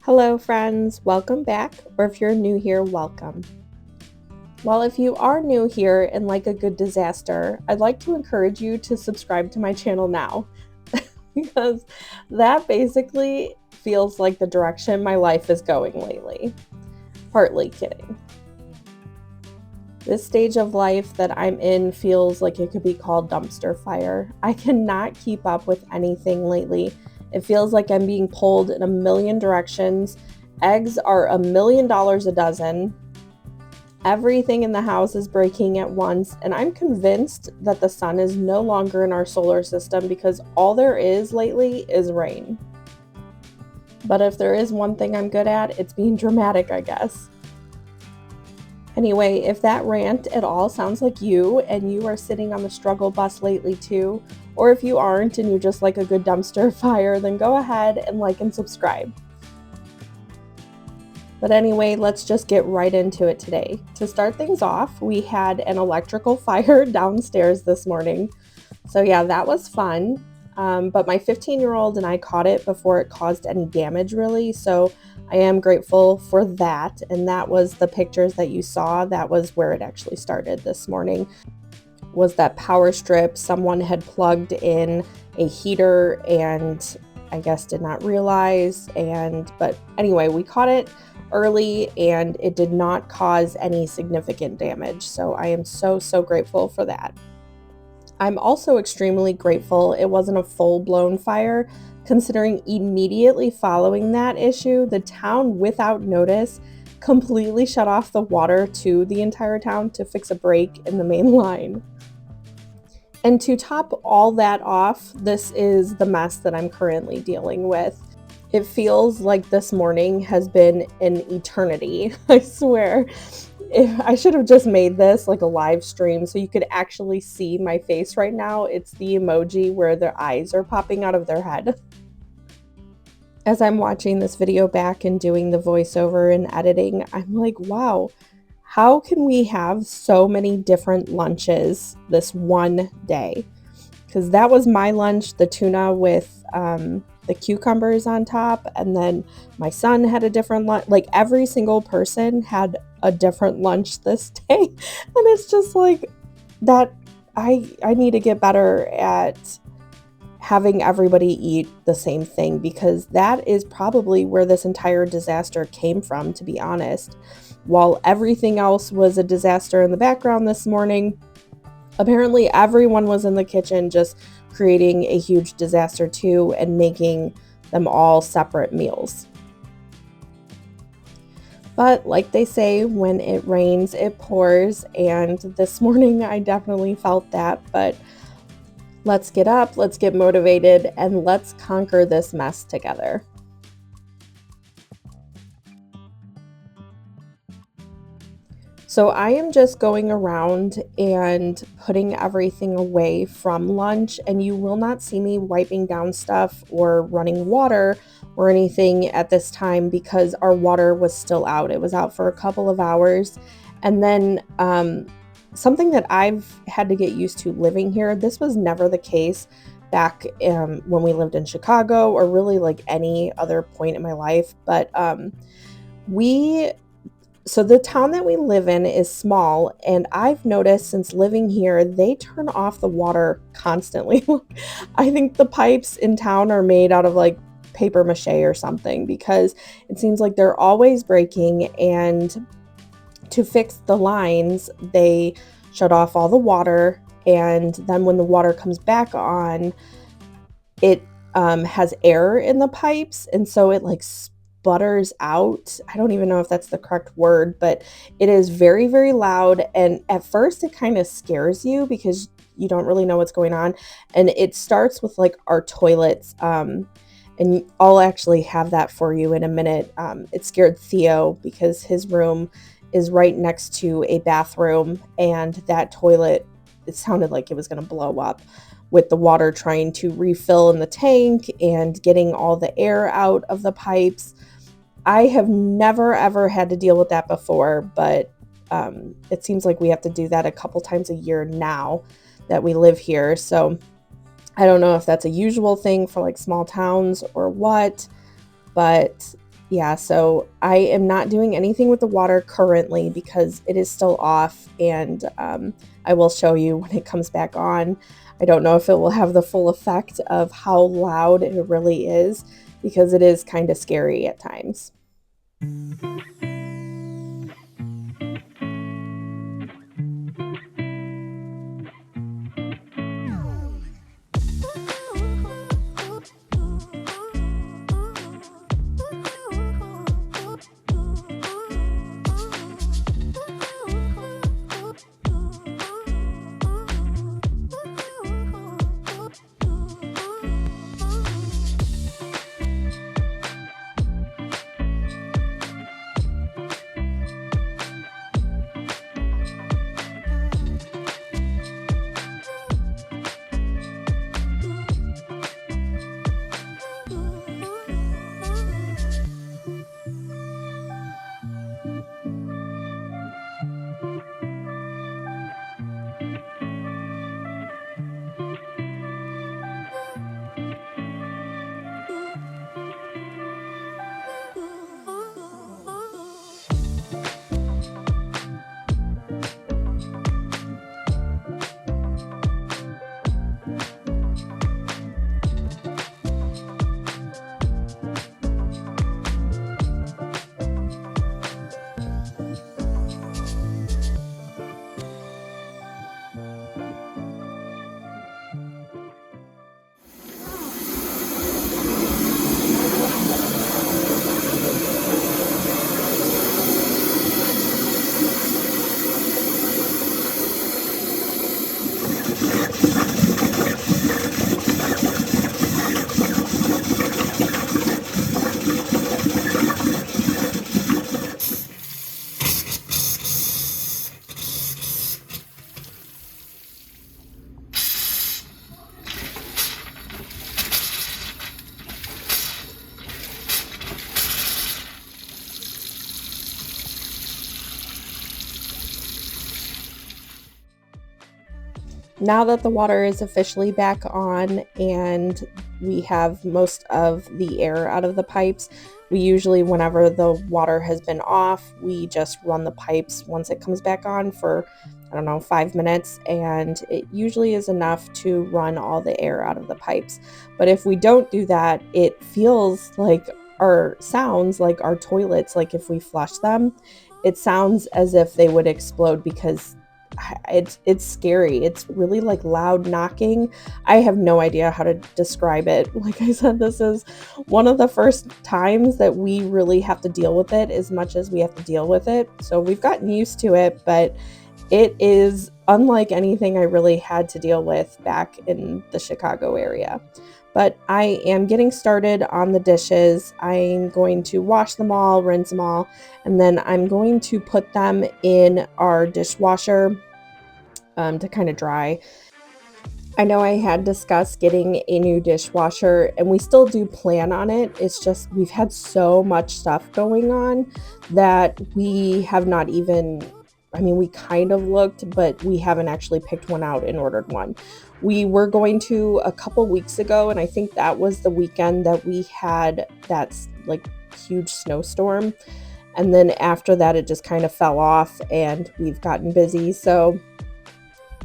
Hello friends, welcome back, or if you're new here, welcome. Well, if you are new here and like a good disaster, I'd like to encourage you to subscribe to my channel now because that basically feels like the direction my life is going lately. Partly kidding. This stage of life that I'm in feels like it could be called dumpster fire. I cannot keep up with anything lately. It feels like I'm being pulled in a million directions. Eggs are $1 million a dozen. Everything in the house is breaking at once, and I'm convinced that the sun is no longer in our solar system because all there is lately is rain. But if there is one thing I'm good at, it's being dramatic, I guess. Anyway, if that rant at all sounds like you and you are sitting on the struggle bus lately too, or if you aren't and you just like a good dumpster fire, then go ahead and like and subscribe. But anyway, let's just get right into it today. To start things off, we had an electrical fire downstairs this morning. So yeah, that was fun. But my 15-year-old and I caught it before it caused any damage really. So I am grateful for that. And that was the pictures that you saw. That was where it actually started this morning. Was that power strip. Someone had plugged in a heater and I guess did not realize. But anyway, we caught it early and it did not cause any significant damage. So I am so grateful for that. I'm also extremely grateful it wasn't a full-blown fire, considering immediately following that issue, the town without notice completely shut off the water to the entire town to fix a break in the main line. And to top all that off, this is the mess that I'm currently dealing with. It feels like this morning has been an eternity, I swear. I should have just made this like a live stream so you could actually see my face right now. It's the emoji where their eyes are popping out of their head. As I'm watching this video back and doing the voiceover and editing, I'm like, wow, how can we have so many different lunches this one day? Because that was my lunch, the tuna with the cucumbers on top, and then my son had a different lunch. Like every single person had a different lunch this day, and it's just like that. I need to get better at having everybody eat the same thing, because that is probably where this entire disaster came from, to be honest. While everything else was a disaster in the background this morning, apparently everyone was in the kitchen just creating a huge disaster too and making them all separate meals. But like they say, when it rains, it pours, and this morning I definitely felt that. But let's get up, let's get motivated, and let's conquer this mess together. So I am just going around and putting everything away from lunch, and you will not see me wiping down stuff or running water or anything at this time because our water was still out. It was out for a couple of hours. And then something that I've had to get used to living here, this was never the case back when we lived in Chicago or really like any other point in my life. But so the town that we live in is small, and I've noticed since living here, they turn off the water constantly. I think the pipes in town are made out of like paper mache or something, because it seems like they're always breaking, and to fix the lines, they shut off all the water, and then when the water comes back on, it has air in the pipes, and so it like sputters out. I don't even know if that's the correct word, but it is very loud, and at first it kind of scares you because you don't really know what's going on. And it starts with like our toilets, and I'll actually have that for you in a minute. It scared Theo because his room is right next to a bathroom, and that toilet, it sounded like it was going to blow up with the water trying to refill in the tank and getting all the air out of the pipes. I have never ever had to deal with that before, but it seems like we have to do that a couple times a year now that we live here. So I don't know if that's a usual thing for like small towns or what, but yeah, so I am not doing anything with the water currently because it is still off, and I will show you when it comes back on. I don't know if it will have the full effect of how loud it really is, because it is kind of scary at times. Now that the water is officially back on and we have most of the air out of the pipes, we usually, whenever the water has been off, we just run the pipes once it comes back on for, I don't know, 5 minutes, and it usually is enough to run all the air out of the pipes. But if we don't do that, it feels like, or sounds like our toilets, like if we flush them, it sounds as if they would explode, because it's scary. It's really like loud knocking. I have no idea how to describe it. Like I said, this is one of the first times that we really have to deal with it as much as we have to deal with it. So we've gotten used to it, but it is unlike anything I really had to deal with back in the Chicago area. But I am getting started on the dishes. I'm going to wash them all, rinse them all, and then I'm going to put them in our dishwasher to kind of dry. I know I had discussed getting a new dishwasher, and we still do plan on it. It's just we've had so much stuff going on that we have not even, I mean, we kind of looked, but we haven't actually picked one out and ordered one. We were going to a couple weeks ago, and I think that was the weekend that we had that like huge snowstorm. And then after that, it just kind of fell off and we've gotten busy. So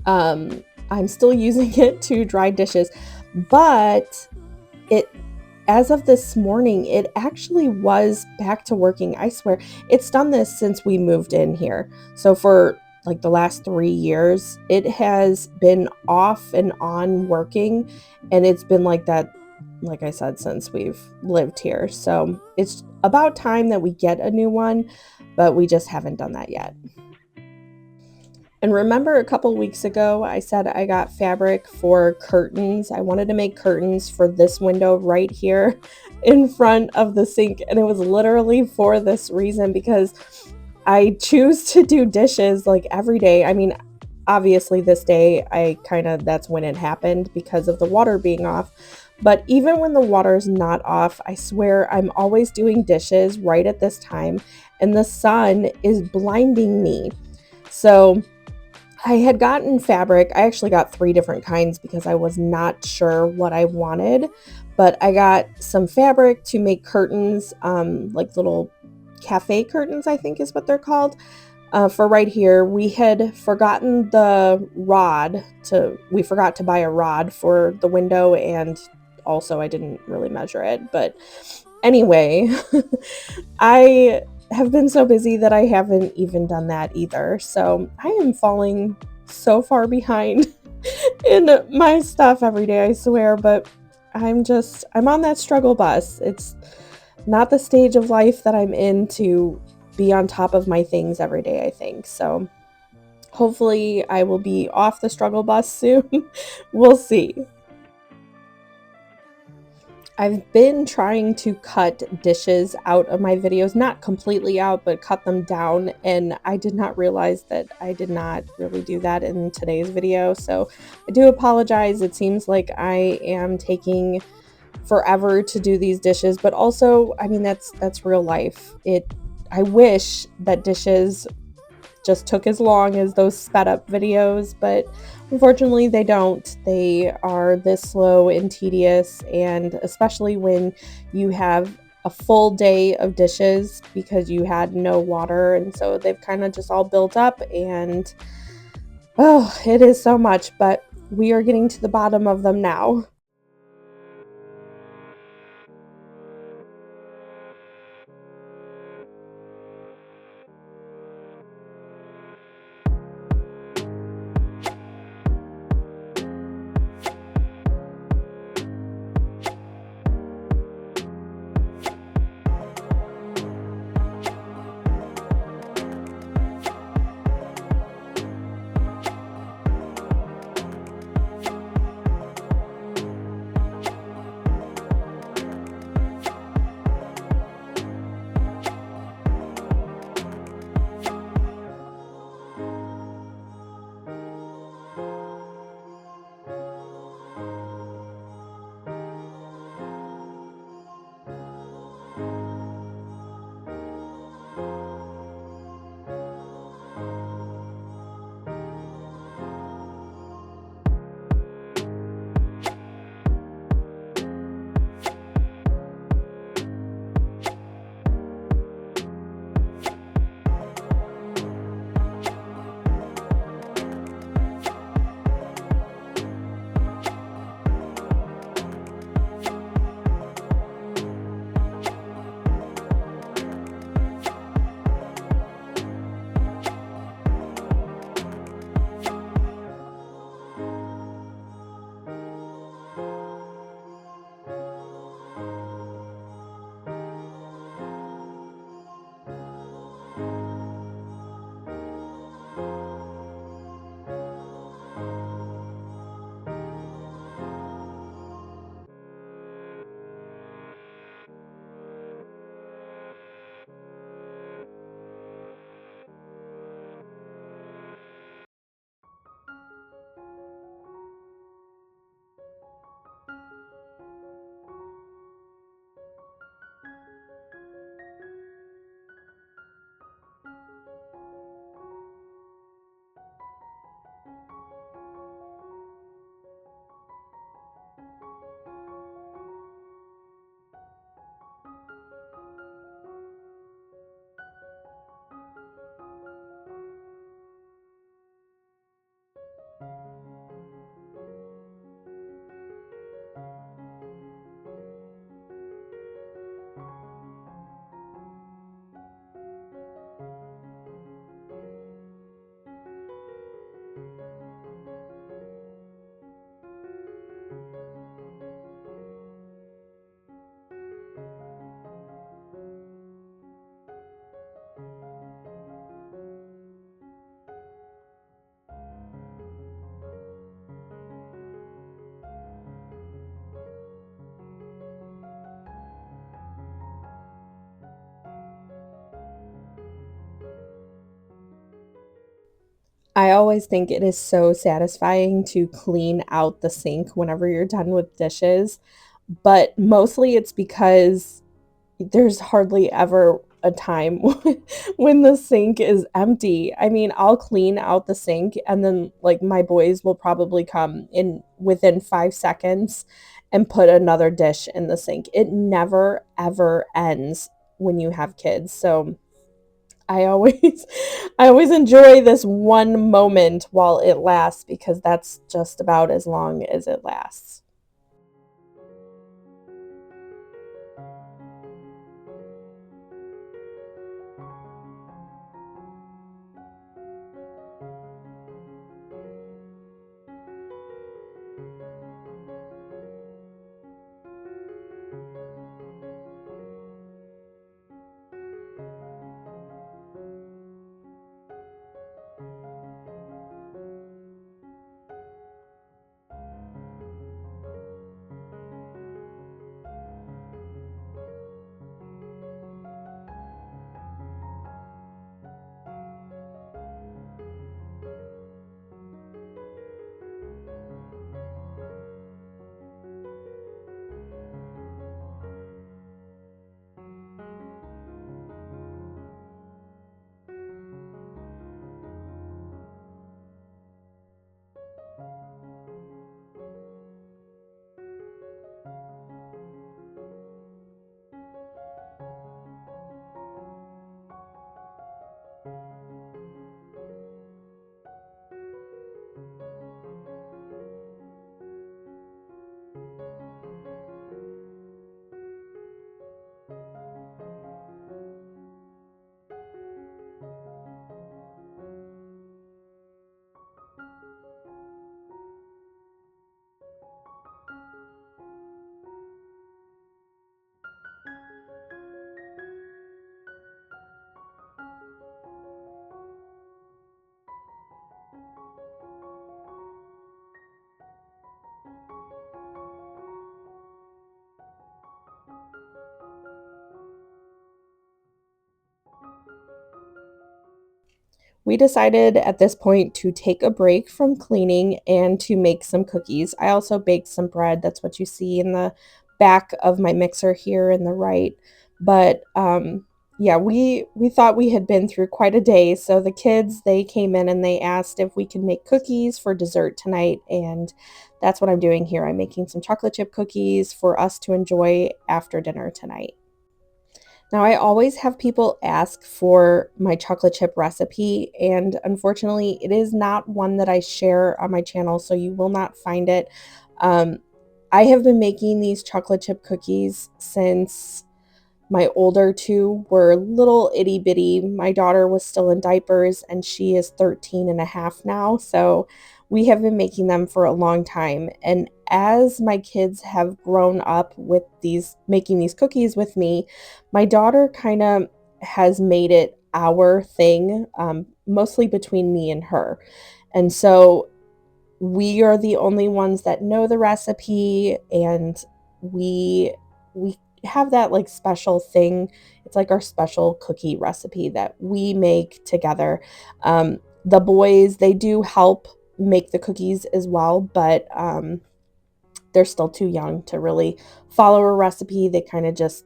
I'm still using it to dry dishes, but it, as of this morning, it actually was back to working. I swear, it's done this since we moved in here. So for like the last 3 years, it has been off and on working, and it's been like that, like I said, since we've lived here. So it's about time that we get a new one, but we just haven't done that yet. And remember a couple weeks ago, I said I got fabric for curtains. I wanted to make curtains for this window right here in front of the sink. And it was literally for this reason, because I choose to do dishes like every day. I mean, obviously this day, that's when it happened because of the water being off. But even when the water's not off, I swear I'm always doing dishes right at this time, and the sun is blinding me. So I had gotten fabric. I actually got 3 different kinds because I was not sure what I wanted, but I got some fabric to make curtains, like little cafe curtains, I think is what they're called. For right here, we had forgotten the rod we forgot to buy a rod for the window, and also I didn't really measure it, but anyway, I have been so busy that I haven't even done that either. So I am falling so far behind in my stuff every day, I swear, but I'm on that struggle bus. It's not the stage of life that I'm in to be on top of my things every day, I think. So hopefully I will be off the struggle bus soon. We'll see. I've been trying to cut dishes out of my videos, not completely out, but cut them down, and I did not realize that I did not really do that in today's video, so I do apologize. It seems like I am taking forever to do these dishes, but also, I mean, that's real life. I wish that dishes just took as long as those sped up videos, but unfortunately they don't. They are this slow and tedious, and especially when you have a full day of dishes because you had no water, and so they've kind of just all built up, and oh, it is so much, but we are getting to the bottom of them now. I always think it is so satisfying to clean out the sink whenever you're done with dishes, but mostly it's because there's hardly ever a time when the sink is empty. I mean, I'll clean out the sink and then like my boys will probably come in within 5 seconds and put another dish in the sink. It never ever ends when you have kids. So I always I always enjoy this one moment while it lasts because that's just about as long as it lasts. We decided at this point to take a break from cleaning and to make some cookies. I also baked some bread. That's what you see in the back of my mixer here in the right. But yeah, we thought we had been through quite a day. So the kids, they came in and they asked if we could make cookies for dessert tonight, and that's what I'm doing here. I'm making some chocolate chip cookies for us to enjoy after dinner tonight. Now, I always have people ask for my chocolate chip recipe, and unfortunately, it is not one that I share on my channel, so you will not find it. Um, I have been making these chocolate chip cookies since my older two were little itty bitty. My daughter was still in diapers and she is 13 and a half now. So we have been making them for a long time. And as my kids have grown up with these, making these cookies with me, my daughter kind of has made it our thing, mostly between me and her. And so we are the only ones that know the recipe, and we have that like special thing. It's like our special cookie recipe that we make together. The boys, they do help make the cookies as well, but they're still too young to really follow a recipe. They kind of just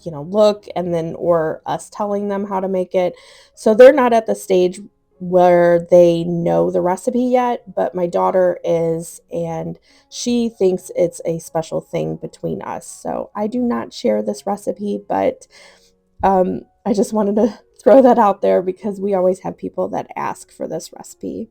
look, and then or us telling them how to make it. So they're not at the stage where they know the recipe yet, but my daughter is, and she thinks it's a special thing between us. So I do not share this recipe, but I just wanted to throw that out there because we always have people that ask for this recipe.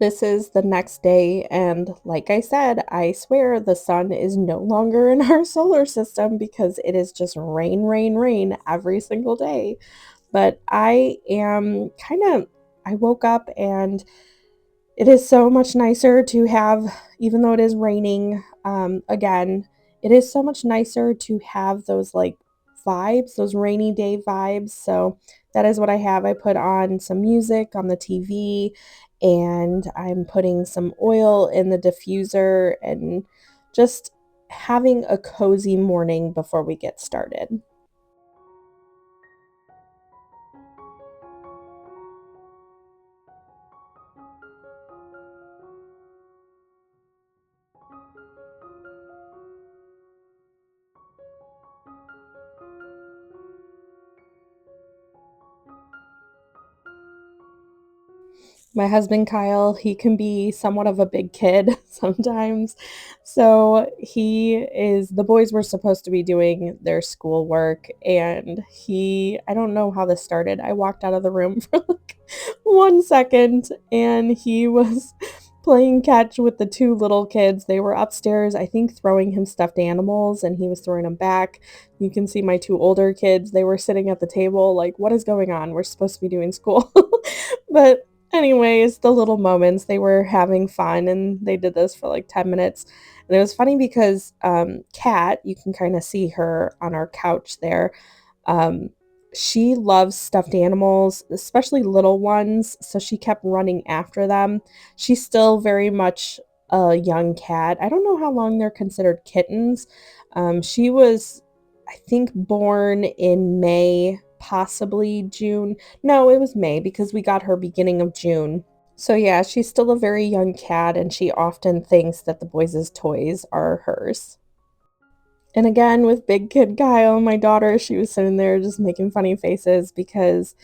This is the next day, and like I said, I swear the sun is no longer in our solar system because it is just rain, rain, rain every single day. But I am kind of, I woke up and it is so much nicer to have, even though it is raining again, it is so much nicer to have those like vibes, those rainy day vibes. So that is what I have. I put on some music on the TV and I'm putting some oil in the diffuser and just having a cozy morning before we get started. My husband Kyle, he can be somewhat of a big kid sometimes. So the boys were supposed to be doing their schoolwork, and I don't know how this started. I walked out of the room for like 1 second, and he was playing catch with the two little kids. They were upstairs, I think, throwing him stuffed animals, and he was throwing them back. You can see my two older kids, they were sitting at the table, like, what is going on? We're supposed to be doing school. But anyways, the little moments, they were having fun and they did this for like 10 minutes. And it was funny because Kat, you can kind of see her on our couch there. Um, she loves stuffed animals, especially little ones, so she kept running after them. She's still very much a young cat. I don't know how long they're considered kittens. She was, I think, born in May, possibly June. No, it was May because we got her beginning of June. So yeah, she's still a very young cat and she often thinks that the boys' toys are hers. And again, with big kid Kyle, my daughter, she was sitting there just making funny faces because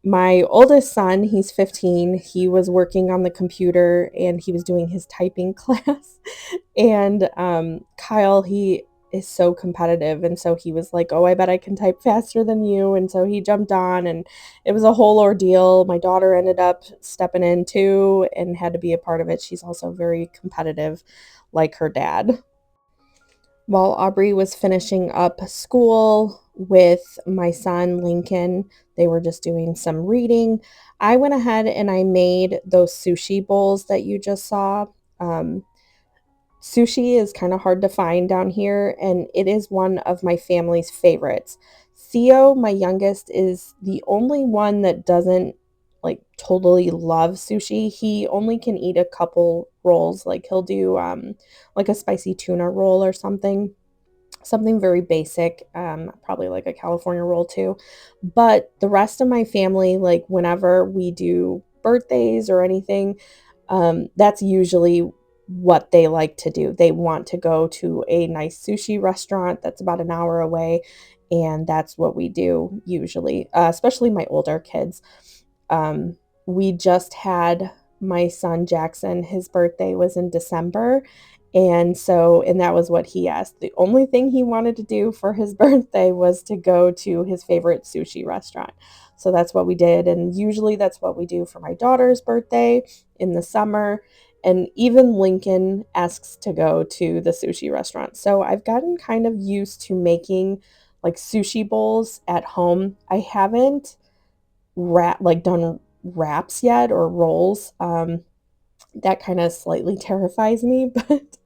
my oldest son, he's 15, he was working on the computer and he was doing his typing class. And Kyle, he is so competitive. And so he was like, oh, I bet I can type faster than you. And so he jumped on and it was a whole ordeal. My daughter ended up stepping in too and had to be a part of it. She's also very competitive, like her dad. While Aubrey was finishing up school with my son Lincoln, they were just doing some reading. I went ahead and I made those sushi bowls that you just saw. Um, Sushi is kind of hard to find down here, and it is one of my family's favorites. Theo, my youngest, is the only one that doesn't like totally love sushi. He only can eat a couple rolls. Like he'll do like a spicy tuna roll or something very basic, probably like a California roll too. But the rest of my family, like whenever we do birthdays or anything, that's usually what they like to do. They want to go to a nice sushi restaurant that's about an hour away, and that's what we do usually, especially my older kids. We just had my son Jackson, his birthday was in December. And that was what he asked. The only thing he wanted to do for his birthday was to go to his favorite sushi restaurant. So that's what we did. And usually that's what we do for my daughter's birthday in the summer. And even Lincoln asks to go to the sushi restaurant. So I've gotten kind of used to making like sushi bowls at home. I haven't done wraps yet or rolls. That kind of slightly terrifies me, but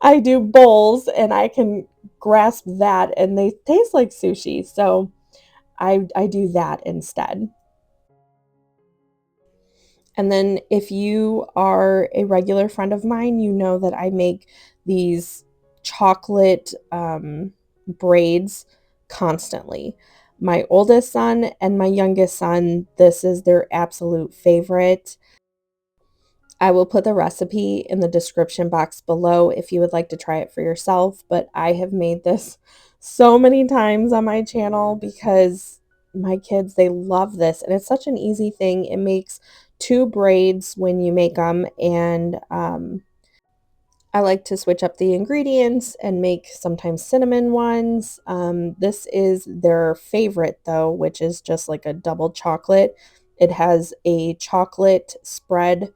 I do bowls and I can grasp that and they taste like sushi. So I do that instead. And then if you are a regular friend of mine, you know that I make these chocolate braids constantly. My oldest son and my youngest son, this is their absolute favorite. I will put the recipe in the description box below if you would like to try it for yourself, but I have made this so many times on my channel because my kids, they love this and it's such an easy thing. It makes two braids when you make them, and I like to switch up the ingredients and make sometimes cinnamon ones. This is their favorite though, which is just like a double chocolate. It has a chocolate spread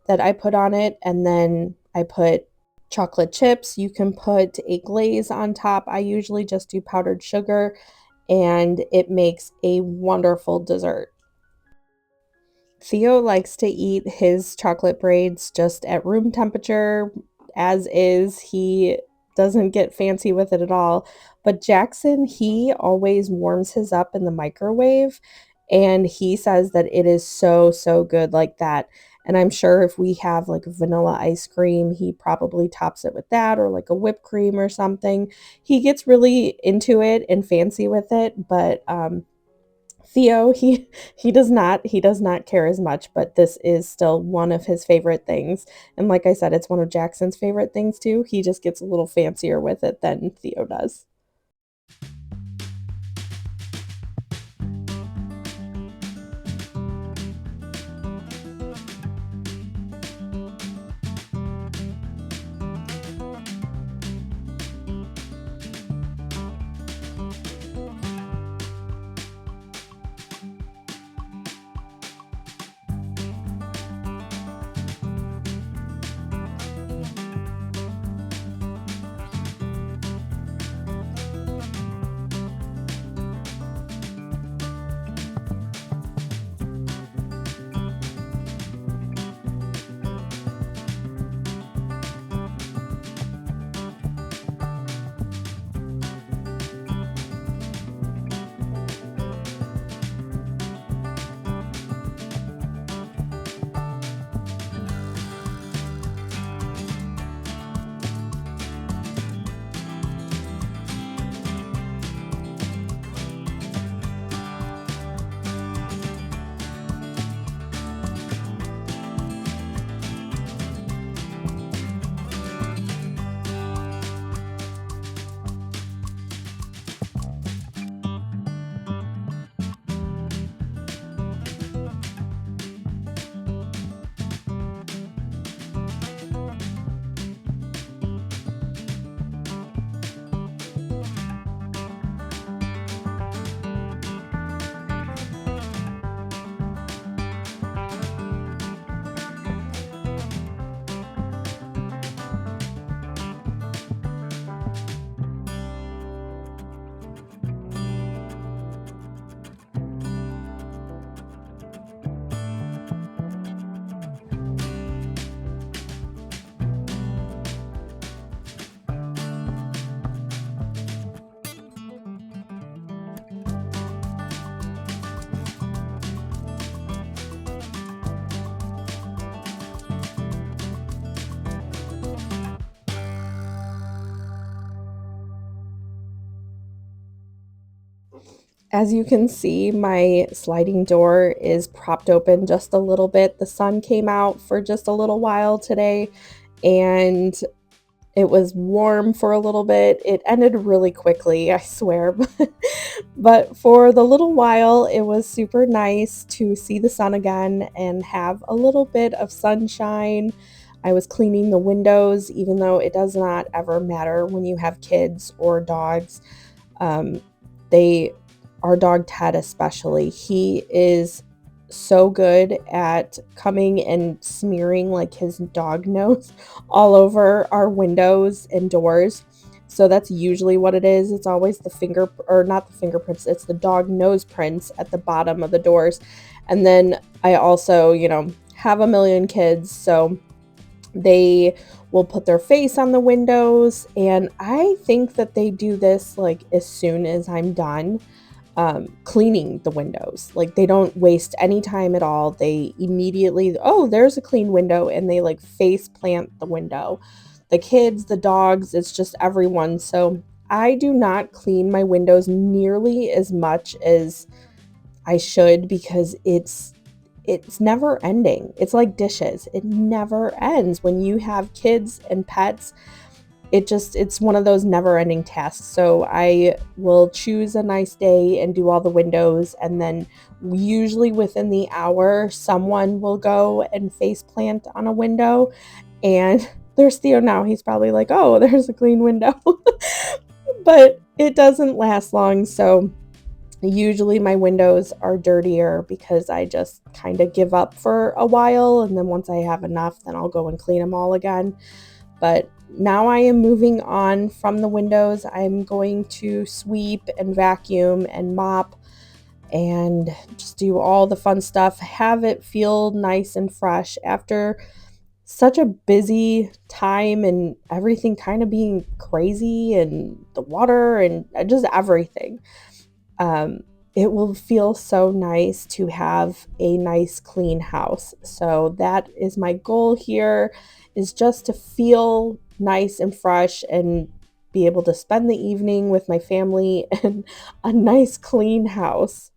that I put on it, and then I put chocolate chips. You can put a glaze on top. I usually just do powdered sugar, and it makes a wonderful dessert. Theo likes to eat his chocolate braids just at room temperature, as is. He doesn't get fancy with it at all. But Jackson, he always warms his up in the microwave, and he says that it is so, so good like that. And I'm sure if we have like vanilla ice cream, he probably tops it with that or like a whipped cream or something. He gets really into it and fancy with it, but Theo, he does not care as much, but this is still one of his favorite things. And like I said, it's one of Jackson's favorite things too. He just gets a little fancier with it than Theo does. As you can see, my sliding door is propped open just a little bit. The sun came out for just a little while today, and it was warm for a little bit. It ended really quickly, I swear. But for the little while, it was super nice to see the sun again and have a little bit of sunshine. I was cleaning the windows, even though it does not ever matter when you have kids or dogs. Um, they, our dog Ted especially, he is so good at coming and smearing like his dog nose all over our windows and doors. So that's usually what it is. It's always the finger, or not the fingerprints, it's the dog nose prints at the bottom of the doors. And then I also, have a million kids, so they will put their face on the windows, and I think that they do this like as soon as I'm done cleaning the windows. Like they don't waste any time at all. They immediately, oh, there's a clean window, and they like face plant the window. The kids, the dogs, it's just everyone. So I do not clean my windows nearly as much as I should, because it's never ending. It's like dishes. It never ends. When you have kids and pets, it's one of those never-ending tasks. So I will choose a nice day and do all the windows, and then usually within the hour someone will go and face plant on a window. And there's Theo now. He's probably like, "Oh, there's a clean window." But it doesn't last long, so Usually my windows are dirtier because I just kind of give up for a while, and then once I have enough, then I'll go and clean them all again. But now I am moving on from the windows. I'm going to sweep and vacuum and mop and just do all the fun stuff, have it feel nice and fresh after such a busy time and everything kind of being crazy and the water and just everything. Um, it will feel so nice to have a nice clean house. So that is my goal here, is just to feel nice and fresh and be able to spend the evening with my family in a nice clean house.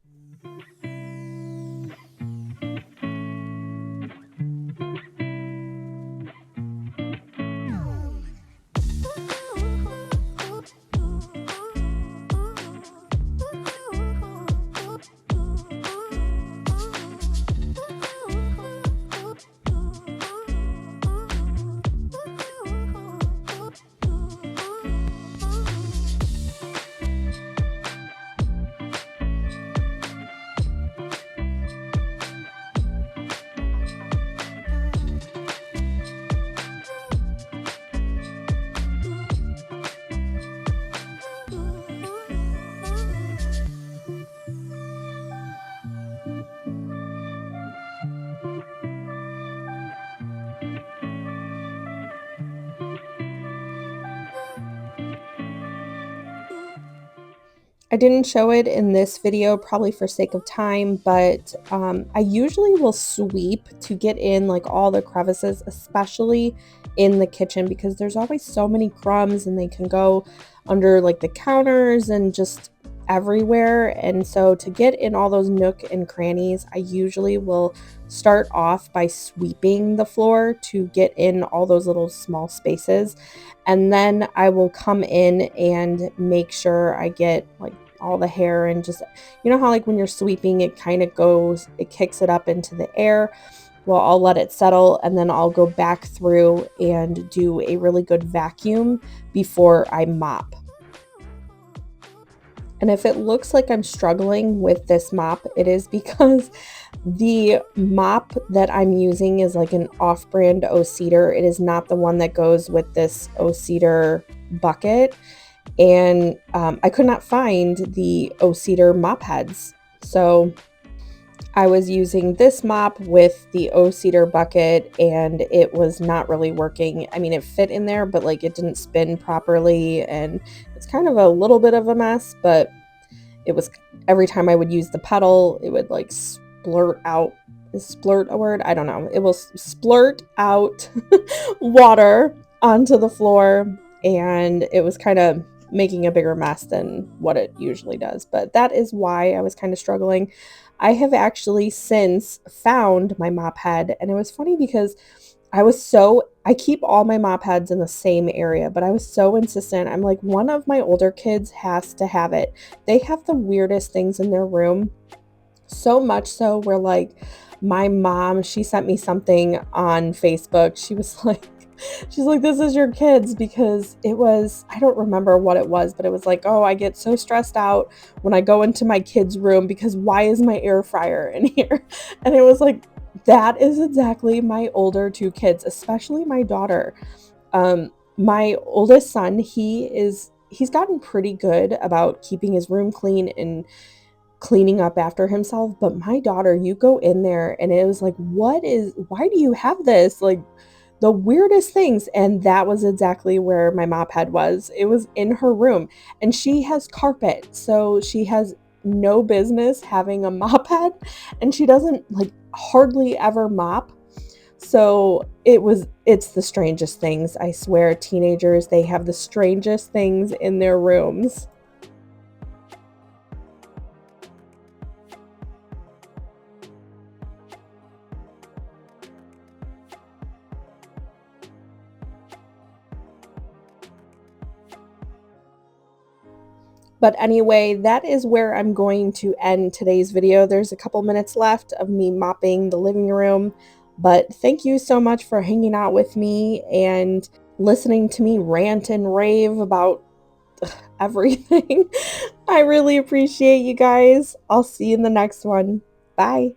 I didn't show it in this video, probably for sake of time, but I usually will sweep to get in like all the crevices, especially in the kitchen, because there's always so many crumbs and they can go under like the counters and just everywhere. And so to get in all those nook and crannies, I usually will start off by sweeping the floor to get in all those little small spaces. And then I will come in and make sure I get like all the hair and just, you know how like when you're sweeping, it kind of goes, it kicks it up into the air. Well, I'll let it settle and then I'll go back through and do a really good vacuum before I mop. And if it looks like I'm struggling with this mop, it is because the mop that I'm using is like an off-brand O-Cedar. It is not the one that goes with this O-Cedar bucket. And I could not find the O-Cedar mop heads. So I was using this mop with the O-Cedar bucket and it was not really working. I mean, it fit in there, but like it didn't spin properly and it's kind of a little bit of a mess, but it was every time I would use the pedal, it would like splurt out. Is splurt a word? I don't know. It will splurt out water onto the floor and it was kind of making a bigger mess than what it usually does. But that is why I was kind of struggling. I have actually since found my mop head, and it was funny because I keep all my mop heads in the same area, but I was so insistent. I'm like, one of my older kids has to have it. They have the weirdest things in their room. So much so where like my mom, she sent me something on Facebook. She's like, this is your kids, because it was, I don't remember what it was, but it was like, oh, I get so stressed out when I go into my kids' room because why is my air fryer in here? And it was like, that is exactly my older two kids, especially my daughter. My oldest son, he's gotten pretty good about keeping his room clean and cleaning up after himself. But my daughter, you go in there and it was like, why do you have this? Like, the weirdest things. And that was exactly where my mop head was. It was in her room and she has carpet. So she has no business having a mop head and she doesn't like hardly ever mop. So it's the strangest things. I swear, teenagers, they have the strangest things in their rooms. But anyway, that is where I'm going to end today's video. There's a couple minutes left of me mopping the living room, but thank you so much for hanging out with me and listening to me rant and rave about everything. I really appreciate you guys. I'll see you in the next one. Bye.